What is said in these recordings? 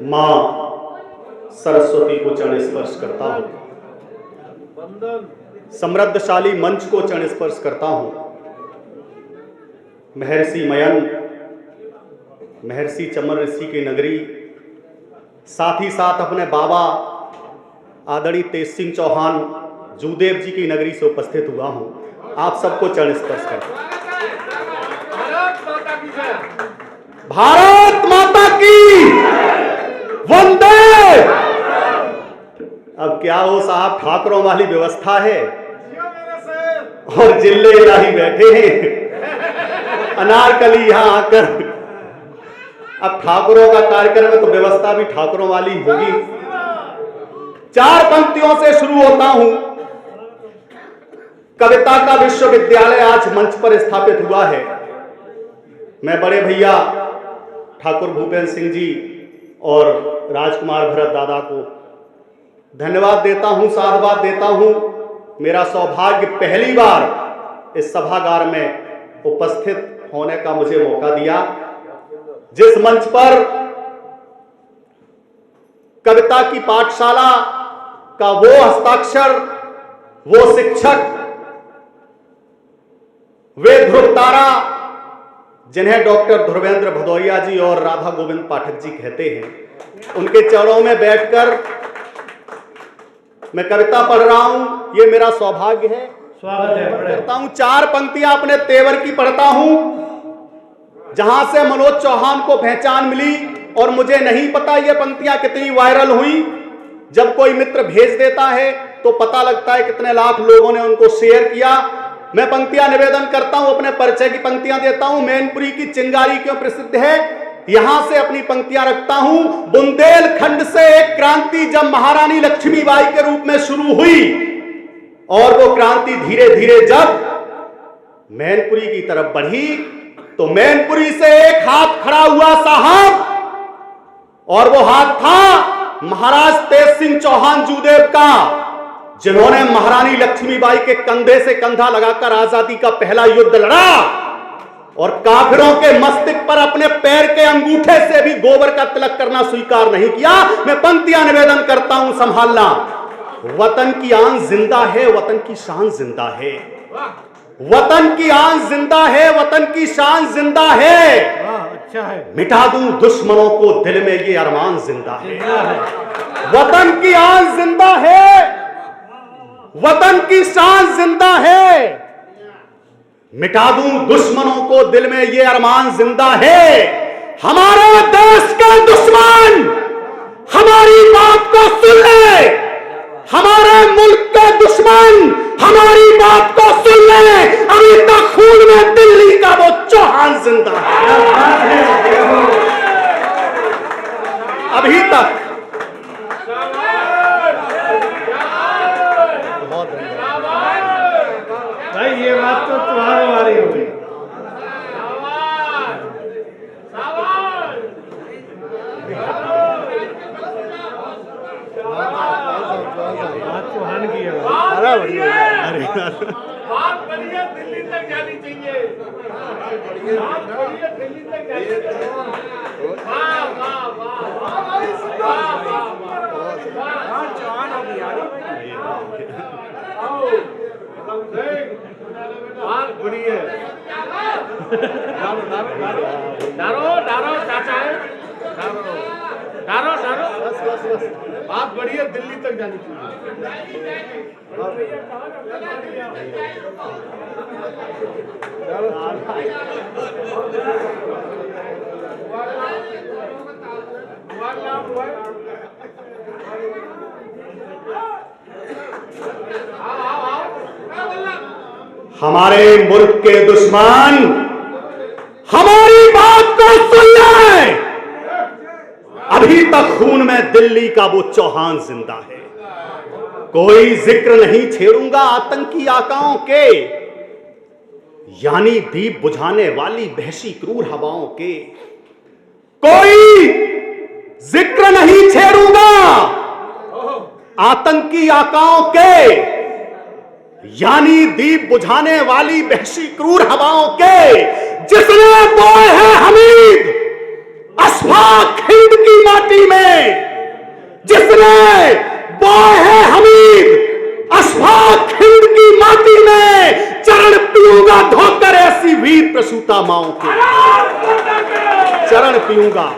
मां सरस्वती को चरण स्पर्श करता हूं, समृद्धशाली मंच को चरण स्पर्श करता हूं। महर्षि मयंक, महर्षि चमन ऋषि की नगरी, साथ ही साथ अपने बाबा आदरणीय तेज सिंह चौहान जूदेव जी की नगरी से उपस्थित हुआ हूं। आप सबको चरण स्पर्श करता हूं। भारत माता की वंदे। अब क्या हो साहब, ठाकुरों वाली व्यवस्था है और जिले इलाही बैठे हैं, अनारकली यहां आकर। अब ठाकुरों का कार्यक्रम है तो व्यवस्था भी ठाकुरों वाली होगी। 4 पंक्तियों से शुरू होता हूं। कविता का विश्वविद्यालय आज मंच पर स्थापित हुआ है। मैं बड़े भैया ठाकुर भूपेंद्र सिंह जी और राजकुमार भरत दादा को धन्यवाद देता हूं, साधुवाद देता हूं। मेरा सौभाग्य पहली बार इस सभागार में उपस्थित होने का मुझे मौका दिया, जिस मंच पर कविता की पाठशाला का वो हस्ताक्षर, वो शिक्षक, वे ध्रुव तारा जिन्हें डॉक्टर ध्रुवेंद्र भदौरिया जी और राधा गोविंद पाठक जी कहते हैं, उनके चरणों में बैठकर मैं कविता पढ़ रहा हूं। ये मेरा सौभाग्य है, स्वागत है। पढ़ता हूं 4 पंक्तियां अपने तेवर की पढ़ता हूं, जहां से मनोज चौहान को पहचान मिली। और मुझे नहीं पता ये पंक्तियां कितनी वायरल हुई। जब कोई मित्र भेज देता है तो पता लगता है कितने लाख लोगों ने उनको शेयर किया। मैं पंक्तियां निवेदन करता हूं, अपने परिचय की पंक्तियां देता हूं। मैनपुरी की चिंगारी क्यों प्रसिद्ध है, यहां से अपनी पंक्तियां रखता हूं। बुंदेलखंड से एक क्रांति जब महारानी लक्ष्मीबाई के रूप में शुरू हुई और वो क्रांति धीरे धीरे जब मैनपुरी की तरफ बढ़ी तो मैनपुरी से एक हाथ खड़ा हुआ साहब, और वो हाथ था महाराज तेज सिंह चौहान जूदेव का, जिन्होंने महारानी लक्ष्मीबाई के कंधे से कंधा लगाकर आजादी का पहला युद्ध लड़ा और काफिरों के मस्तक पर अपने पैर के अंगूठे से भी गोबर का तिलक करना स्वीकार नहीं किया। मैं पंक्तियां निवेदन करता हूं, संभालना। वतन की आन जिंदा है, वतन की शान जिंदा है, वतन की आन जिंदा है, वतन की शान जिंदा है। अच्छा है। मिटा दूं दुश्मनों को, दिल में ये अरमान जिंदा है। वतन की आन जिंदा है, वतन की शान जिंदा है। मिटा दूं दुश्मनों को, दिल में ये अरमान जिंदा है। हमारे देश के दुश्मन हमारी बात को सुन ले, हमारे मुल्क के दुश्मन हमारी बात को सुन ले। अभी तक खून में दिल्ली का वो चौहान जिंदा है, अभी तक। भाई ये बात तो तुम्हारे वाली हो गई। बात तो हान की है। बात बढ़िया दिल्ली तक जानी चाहिए, बात बढ़िया दिल्ली तक जानी चाहिए। वाह वाह वाह वाह, चौहान होगी यार। बात बढ़िया है। डारो डारो चाचा है, डारो डारो, बात बढ़िया दिल्ली तक जानी चाहिए। हमारे मुल्क के दुश्मन हमारी बात को सुन ले, अभी तक खून में दिल्ली का वो चौहान जिंदा है। कोई जिक्र नहीं छेड़ूंगा आतंकी आकाओं के, यानी दीप बुझाने वाली वहशी क्रूर हवाओं के। कोई जिक्र नहीं छेड़ूंगा आतंकी आकाओं के, यानी दीप बुझाने वाली वहशी क्रूर हवाओं के जिसने बोए हैं हमीद अशफाक हिंद की माटी में, जिसने बोए हैं हमीद अशफाक हिंद की माटी में, चरण पीऊंगा धोकर ऐसी वीर प्रसूता माओं के, चरण पीऊंगा,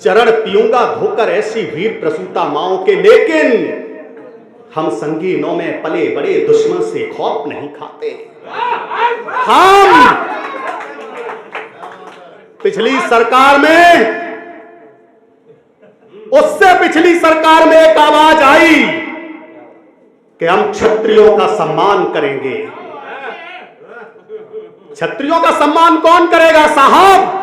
चरण पीऊंगा धोकर ऐसी वीर प्रसूता माओं के। लेकिन हम संगीनों में पले बड़े दुश्मन से खौफ नहीं खाते। हम पिछली सरकार में, उससे पिछली सरकार में एक आवाज आई कि हम क्षत्रियों का सम्मान करेंगे। क्षत्रियों का सम्मान कौन करेगा साहब?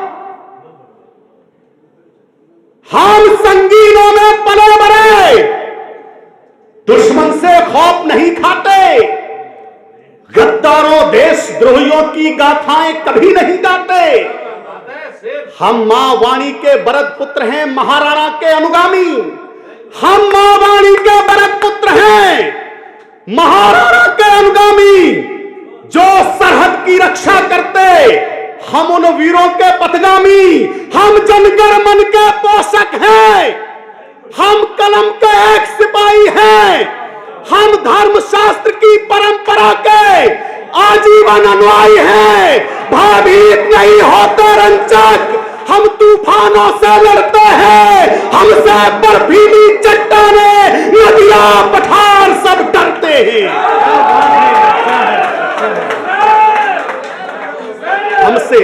हम संगीनों में पले बड़े दुश्मन से खौफ नहीं खाते, गद्दारों देशद्रोहियों की गाथाएं कभी नहीं गाते। हम मां वाणी के बरद पुत्र हैं, महाराणा के अनुगामी। हम मां वाणी के बरद पुत्र हैं, महाराणा के अनुगामी, जो सरहद की रक्षा करते। हम उन वीरों के पथगामी, हम जनगण मन के पोषक हैं, हम कलम के एक सिपाही हैं, हम धर्मशास्त्र की परंपरा के आजीवन अनुयायी हैं। भयभीत नहीं होते रंजक, हम तूफानों से लड़ते हैं, हमसे बर्फीली चट्टानें नदियां पठार सब डरते हैं। हमसे,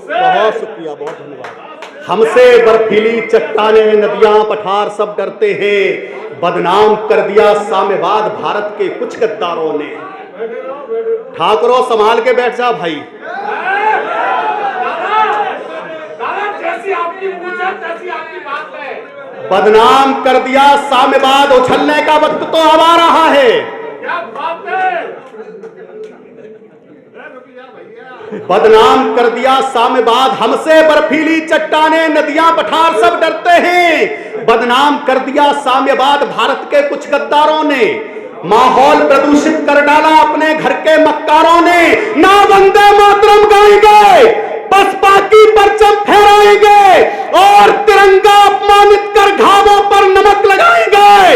बहुत शुक्रिया, बहुत धन्यवाद। हमसे बर्फीली चट्टानें नदियां पठार सब डरते हैं। बदनाम कर दिया साम्यवाद भारत के कुछ गद्दारों ने। ठाकुरों संभाल के बैठ जा भाई। बदनाम कर दिया साम्यवाद, उछलने का वक्त तो अब आ रहा है। बदनाम कर दिया साम्यवाद, हमसे बर्फीली चट्टानें नदियां पठार सब डरते हैं। बदनाम कर दिया साम्यवाद भारत के कुछ गद्दारों ने। माहौल प्रदूषित कर डाला अपने घर के मक्कारों ने। ना वंदे मातरम गाएंगे, बसपा की परचम फहराएंगे और तिरंगा अपमानित कर घावों पर नमक लगाएंगे।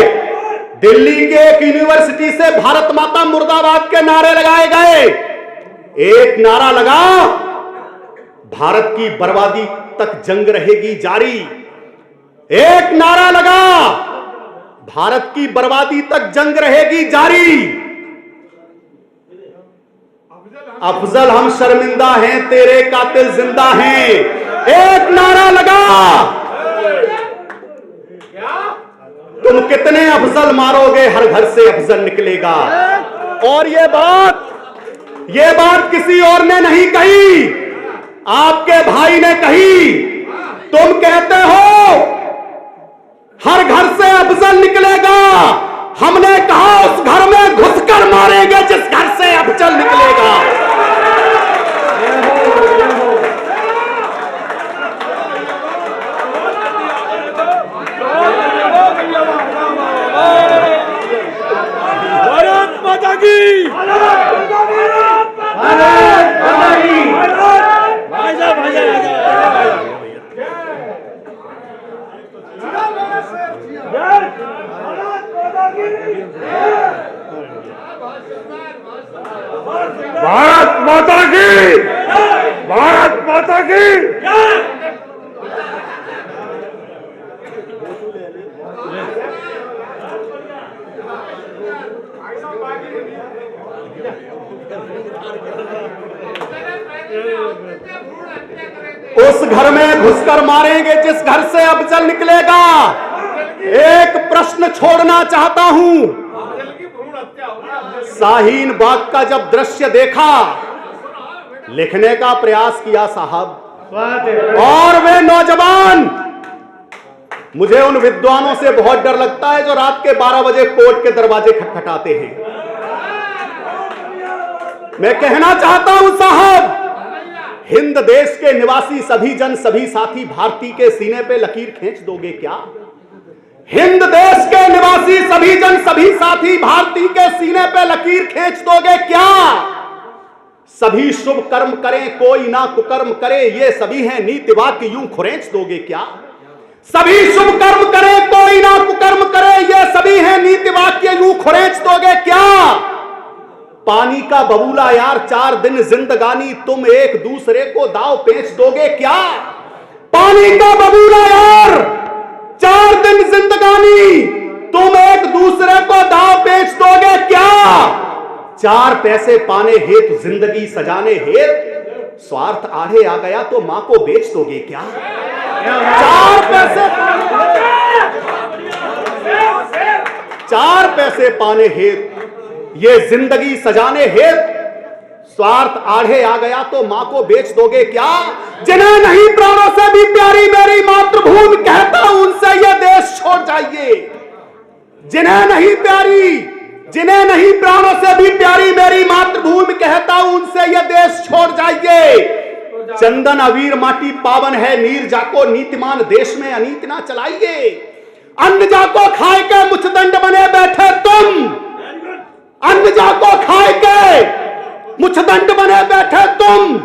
दिल्ली के एक यूनिवर्सिटी से भारत माता मुर्दाबाद के नारे लगाए गए। एक नारा लगा, भारत की बर्बादी तक जंग रहेगी जारी। एक नारा लगा, भारत की बर्बादी तक जंग रहेगी जारी। अफजल हम शर्मिंदा हैं, तेरे कातिल जिंदा हैं। एक नारा लगा, तुम कितने अफजल मारोगे, हर घर से अफजल निकलेगा। और ये बात किसी और ने नहीं कही, आपके भाई ने कही। तुम कहते हो हर घर से अफजल निकलेगा, हमने कहा उस घर में घुसकर मारेंगे जिस घर से अफजल निकलेगा। भारत माता की, भारत माता की, भारत माता की। उस घर में घुसकर मारेंगे जिस घर से अफजल निकलेगा। एक प्रश्न छोड़ना चाहता हूं, शाहीन बाग का जब दृश्य देखा, लिखने का प्रयास किया साहब, और वे नौजवान, मुझे उन विद्वानों से बहुत डर लगता है जो रात के 12 बजे कोर्ट के दरवाजे खटखटाते हैं। मैं कहना चाहता हूं साहब, हिंद देश के निवासी सभी जन, सभी साथी भारती के सीने पे लकीर खींच दोगे क्या? हिंद देश के निवासी सभी जन सभी साथी भारती के सीने पे लकीर खींच दोगे क्या? सभी शुभ कर्म करें कोई ना कुकर्म करे, ये सभी हैं नीति वाक्य यूं खुरेंच दोगे क्या? सभी शुभ कर्म करें कोई ना कुकर्म करे, ये सभी हैं नीति वाक्य यूं खुरेंच दोगे क्या? पानी का बबूला यार 4 दिन जिंदगानी, तुम एक दूसरे को दाव पेच दोगे क्या? पानी का बबूला यार 4 दिन जिंदगानी, तुम एक दूसरे को दाव पेच दोगे क्या? 4 पैसे पाने हेतु जिंदगी सजाने हेतु स्वार्थ आड़े आ गया तो मां को बेच दोगे क्या? 4 पैसे पाने हेतु, ये जिंदगी सजाने हेतु स्वार्थ आड़े आ गया तो मां को बेच दोगे क्या? जिन्हें नहीं प्राणों से भी प्यारी मेरी मातृभूमि, कहता हूं उनसे ये देश छोड़ जाइए। जिन्हें नहीं प्यारी, जिन्हें नहीं प्राणों से भी प्यारी मेरी मातृभूमि, कहता हूं उनसे ये देश छोड़ जाइए। चंदन अवीर माटी पावन है, नीर जाको नीतिमान देश में अनीति ना चलाइए। अन्न जाको खाए के मुचदंड बने बैठे तुम, अन्न जाको खाए के मुचदंड बने बैठे तुम,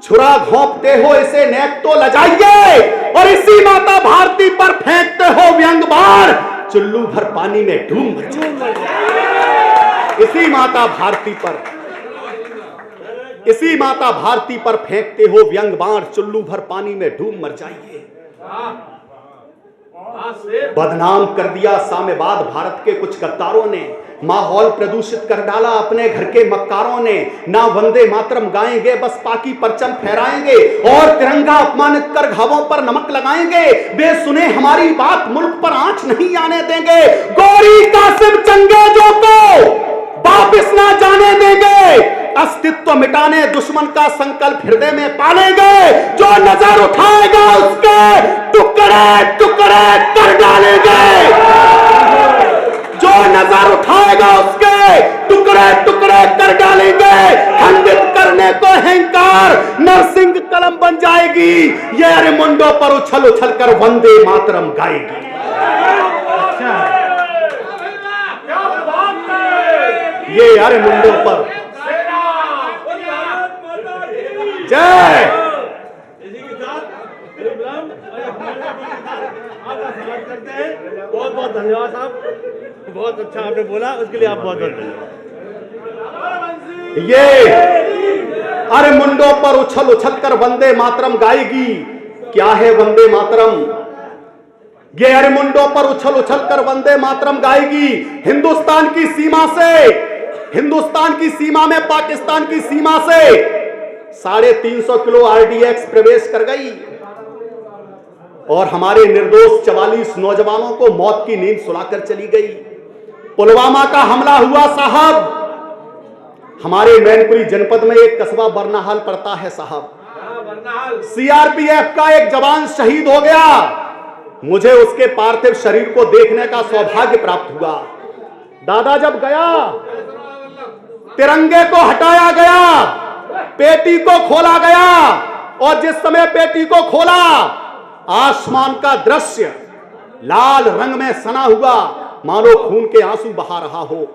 छुरा घोंपते हो इसे नेक तो लजाइए, और इसी माता भारती पर फेंकते हो व्यंग बाण, चुल्लू भर पानी में डूब मर जाइए। इसी माता भारती पर, इसी माता भारती पर फेंकते हो व्यंग बाण, चुल्लू भर पानी में डूब मर जाइए। बदनाम कर दिया साम्यवाद भारत के कुछ गद्दारों ने, माहौल प्रदूषित कर डाला अपने घर के मक्कारों ने। ना वंदे मातरम गाएंगे, बस पाकी परचम फहराएंगे, और तिरंगा अपमानित कर घावों पर नमक लगाएंगे। बेसुने हमारी बात मुल्क पर आंच नहीं आने देंगे। गौरी कासिम चंगेजों को वापिस ना जाने देंगे। अस्तित्व मिटाने दुश्मन का संकल्प हृदय में पालेंगे। जो नजर उठाएगा उसके टुकड़े टुकड़े कर डालेंगे। जो नजर उठाएगा उसके टुकड़े टुकड़े कर डालेंगे। खंडित करने को अहंकार नरसिंह कलम बन जाएगी। ये अरिमुंडों पर उछल उछल कर वंदे मातरम गाएगी। ये अरिमुंडों पर जय। बहुत बहुत धन्यवाद साहब, बहुत अच्छा आपने बोला, उसके लिए आप बहुत बहुत धन्यवाद। ये अरिमुंडों पर उछल उछल कर वंदे मातरम गाएगी। क्या है वंदे मातरम? ये अरिमुंडों पर उछल उछल कर वंदे मातरम गाएगी। हिंदुस्तान की सीमा से, हिंदुस्तान की सीमा में पाकिस्तान की सीमा से 350 किलो आरडीएक्स प्रवेश कर गई और हमारे निर्दोष 44 नौजवानों को मौत की नींद सुलाकर चली गई। पुलवामा का हमला हुआ साहब, हमारे मैनपुरी जनपद में एक कस्बा बरनाहाल पड़ता है साहब। सीआरपीएफ का एक जवान शहीद हो गया। मुझे उसके पार्थिव शरीर को देखने का सौभाग्य प्राप्त हुआ। दादा जब गया, तिरंगे को हटाया गया, पेटी को खोला गया, और जिस समय पेटी को खोला आसमान का दृश्य लाल रंग में सना हुआ, मानो खून के आंसू बहा रहा हो।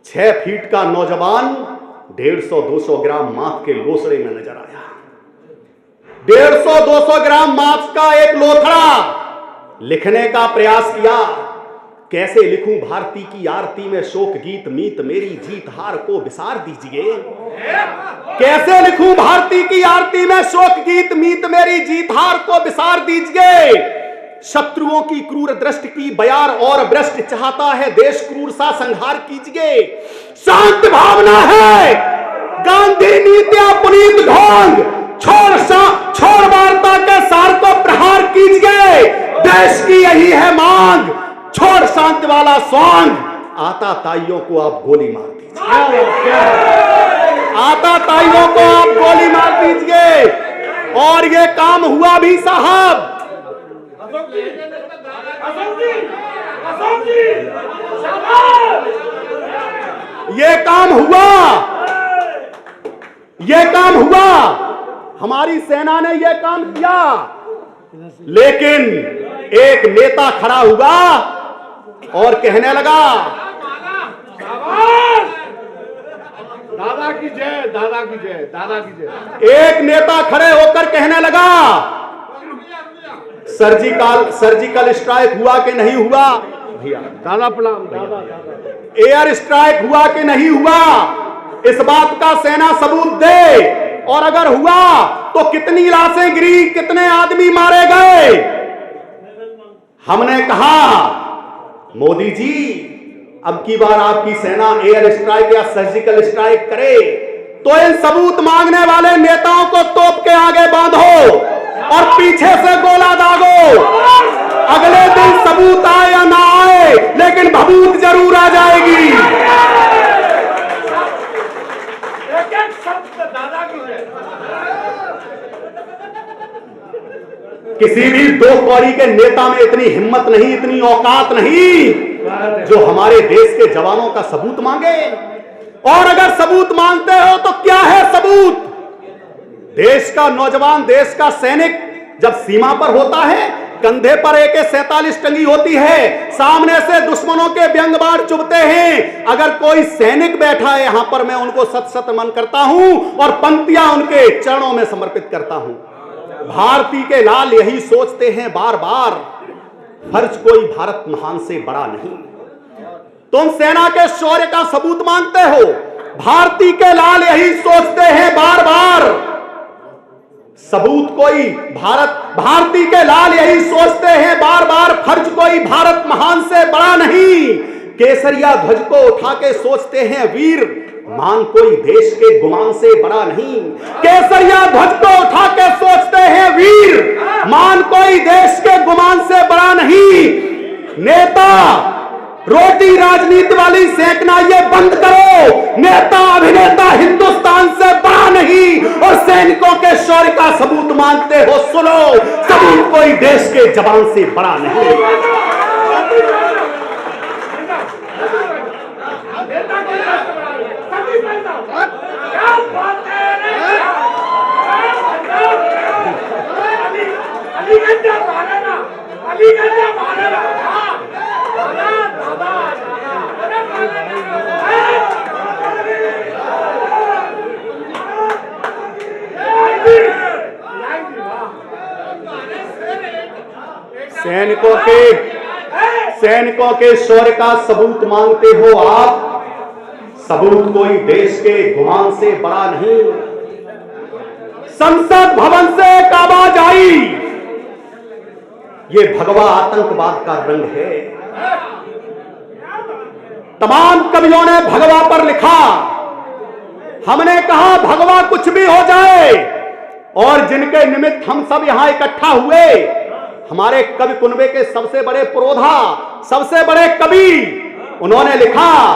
6 फीट का नौजवान 150-200 ग्राम मांस के लोथड़े में नजर आया। 150-200 ग्राम मांस का एक लोथड़ा। लिखने का प्रयास किया, कैसे लिखूं भारती की आरती में शोक गीत, मीत मेरी जीत हार को विसार दीजिए। कैसे लिखूं भारती की आरती में शोक गीत, मीत मेरी जीत हार को विसार दीजिए। शत्रुओं की क्रूर दृष्टि की बयार और भ्रष्ट चाहता है देश, क्रूर सा संहार कीजिए। शांत भावना है गांधी नीतियां पुनीत ढोंग, छोड़ वार्ता के सार को प्रहार कीजिए। देश की यही है मांग, छोड़ शांति वाला स्वांग। आता ताइयों को आप गोली मार दीजिए, आता ताइयों को आप गोली मार दीजिए। और ये काम हुआ भी साहब। ये काम हुआ, ये काम हुआ। हमारी सेना ने यह काम किया, लेकिन एक नेता खड़ा हुआ और कहने लगा, दादा की जय, दादा की जय, दादा की जय। एक नेता खड़े होकर कहने लगा, सर्जिकल स्ट्राइक हुआ कि नहीं हुआ भैया? दादा प्रणाम, दादा। एयर स्ट्राइक हुआ कि नहीं हुआ? इस बात का सेना सबूत दे, और अगर हुआ तो कितनी लाशें गिरी, कितने आदमी मारे गए? हमने कहा, मोदी जी अब की बार आपकी सेना एयर स्ट्राइक या सर्जिकल स्ट्राइक करे तो इन सबूत मांगने वाले नेताओं को तोप के आगे बांधो और पीछे से गोला दागो। अगले दिन सबूत आए या ना आए, लेकिन भभूत जरूर आ जाएगी। एक शब्द दादा की जय। किसी भी दो कौड़ी के नेता में इतनी हिम्मत नहीं, इतनी औकात नहीं जो हमारे देश के जवानों का सबूत मांगे। और अगर सबूत मांगते हो तो क्या है सबूत? देश का नौजवान, देश का सैनिक जब सीमा पर होता है, कंधे पर AK-47 टंगी होती है, सामने से दुश्मनों के व्यंग्यबाण चुभते हैं। अगर कोई सैनिक बैठा है यहां पर, मैं उनको सत सत नमन करता हूं और पंक्तियां उनके चरणों में समर्पित करता हूं। भारती के लाल यही सोचते हैं बार बार, फर्ज कोई भारत महान से बड़ा नहीं। तुम सेना के शौर्य का सबूत मांगते हो, भारती के लाल यही सोचते हैं बार बार, सबूत कोई भारती के लाल यही सोचते हैं बार बार, फर्ज कोई भारत महान से बड़ा नहीं। केसरिया ध्वज को उठा के सोचते हैं वीर, मान कोई देश के गुमान से बड़ा नहीं। केसरिया ध्वज को उठा के सोचते हैं वीर, मान कोई देश के गुमान से बड़ा नहीं। नेता रोटी राजनीति वाली सेकना ये बंद करो। नेता अभिनेता हिंदुस्तान से बड़ा नहीं, और सैनिकों के शौर्य का सबूत मांगते हो, सुनो, सबूत कोई देश के जवान से बड़ा नहीं। सैनिकों के शौर्य का सबूत मांगते हो आप, सबूत कोई देश के गुमान से बड़ा नहीं। संसद भवन से एक आवाज आई, ये भगवा आतंकवाद का रंग है। तमाम कवियों ने भगवा पर लिखा, हमने कहा भगवा कुछ भी हो जाए, और जिनके निमित्त हम सब यहां इकट्ठा हुए, हमारे कवि कुनबे के सबसे बड़े पुरोधा, सबसे बड़े कवि, उन्होंने लिखा